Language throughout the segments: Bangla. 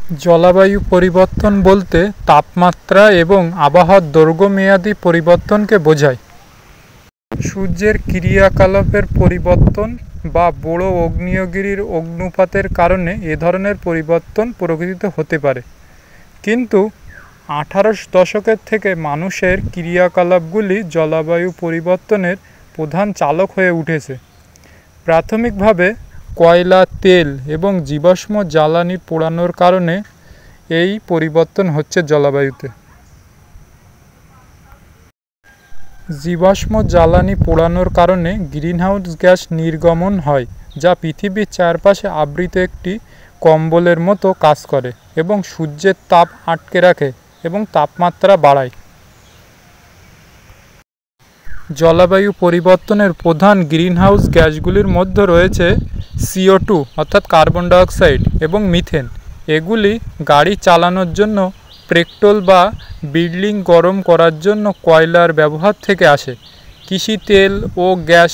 জলবায়ু পরিবর্তন বলতে তাপমাত্রা এবং আবহাওয়ার দীর্ঘমেয়াদী পরিবর্তনকে বোঝায়। সূর্যের ক্রিয়াকলাপের পরিবর্তন বা বড় আগ্নেয়গিরির অগ্ন্যুৎপাতের কারণে এ ধরনের পরিবর্তন প্রকৃতিতে হতে পারে, কিন্তু 18 দশকের থেকে মানুষের ক্রিয়াকলাপগুলি জলবায়ু পরিবর্তনের প্রধান চালক হয়ে উঠেছে। প্রাথমিকভাবে কয়লা, তেল এবং জীবাশ্ম জ্বালানি পোড়ানোর কারণে এই পরিবর্তন হচ্ছে জলবায়ুতে। জীবাশ্ম জ্বালানি পোড়ানোর কারণে গ্রিনহাউস গ্যাস নির্গমন হয়, যা পৃথিবীর চারপাশে আবৃত একটি কম্বলের মতো কাজ করে এবং সূর্যের তাপ আটকে রাখে এবং তাপমাত্রা বাড়ায়। জলবায়ু পরিবর্তনের প্রধান গ্রিনহাউস গ্যাসগুলির মধ্যে রয়েছে CO2 অর্থাৎ কার্বন ডাইঅক্সাইড এবং মিথেন। এগুলি গাড়ি চালানোর জন্য পেট্রোল বা বিল্ডিং গরম করার জন্য কয়লার ব্যবহার থেকে আসে। কৃষি, তেল ও গ্যাস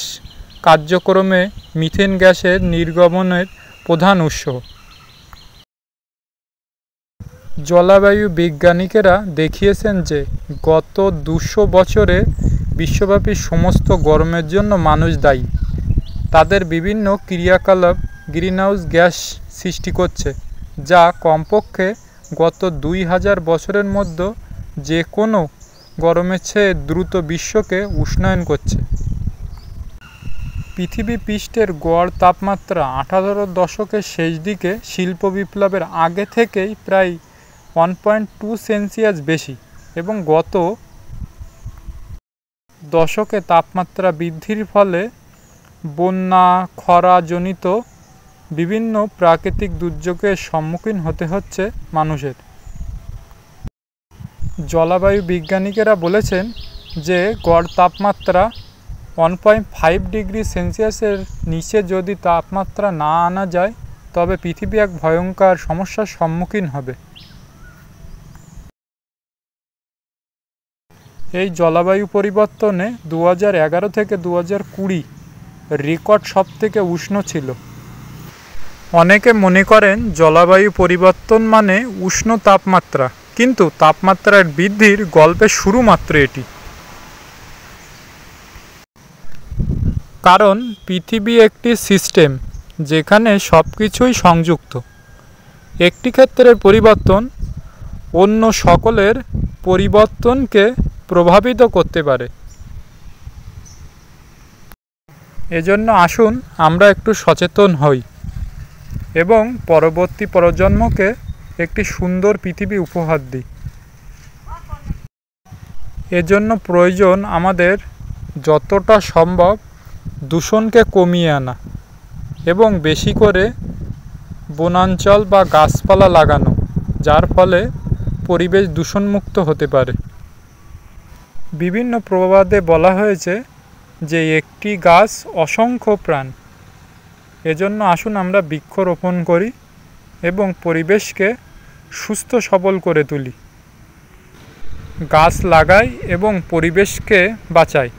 কার্যক্রমে মিথেন গ্যাসের নির্গমনের প্রধান উৎস। জলবায়ু বিজ্ঞানীরা দেখিয়েছেন যে গত 200 বছরে বিশ্বব্যাপী সমস্ত গরমের জন্য মানুষ দায়ী। তাদের বিভিন্ন ক্রিয়াকলাপ গ্রিনহাউস গ্যাস সৃষ্টি করছে, যা কমপক্ষে গত 2000 বছরের মধ্যে যে কোনো গরমের চেয়ে দ্রুত বিশ্বকে উষ্ণায়ন করছে। পৃথিবী পৃষ্ঠের গড় তাপমাত্রা 18 দশকের শেষ দিকে শিল্প বিপ্লবের আগে থেকেই প্রায় 1.2 সেলসিয়াস বেশি, এবং গত দশকে তাপমাত্রা বৃদ্ধির ফলে বন্যা, খরাজনিত বিভিন্ন প্রাকৃতিক দুর্যোগের সম্মুখীন হতে হচ্ছে মানুষের। জলবায়ু বিজ্ঞানীরা বলেছেন যে গড় তাপমাত্রা 1.5 ডিগ্রি সেলসিয়াসের নিচে যদি তাপমাত্রা না আনা যায়, তবে পৃথিবী এক ভয়ঙ্কর সমস্যার সম্মুখীন হবে। এই জলবায়ু পরিবর্তনে 2011 থেকে 2020 রেকর্ড সবথেকে উষ্ণ ছিল। অনেকে মনে করেন জলবায়ু পরিবর্তন মানে উষ্ণ তাপমাত্রা, কিন্তু তাপমাত্রার বৃদ্ধির গল্পের শুরু মাত্র এটি। কারণ পৃথিবী একটি সিস্টেম যেখানে সব কিছুই সংযুক্ত। একটি ক্ষেত্রের পরিবর্তন অন্য সকলের পরিবর্তনকে প্রভাবিত করতে পারে। এজন্য আসুন আমরা একটু সচেতন হই এবং পরবর্তী প্রজন্মকে একটি সুন্দর পৃথিবী উপহার দিই। এজন্য প্রয়োজন আমাদের যতটা সম্ভব দূষণকে কমিয়ে আনা এবং বেশি করে বনাঞ্চল বা গাছপালা লাগানো, যার ফলে পরিবেশ দূষণমুক্ত হতে পারে। বিভিন্ন প্রবাদে বলা হয়েছে যে একটি গাছ অসংখ্য প্রাণ। এজন্য আসুন আমরা বৃক্ষরোপণ করি এবং পরিবেশকে সুস্থ সবল করে তুলি। গাছ লাগাই এবং পরিবেশকে বাঁচাই।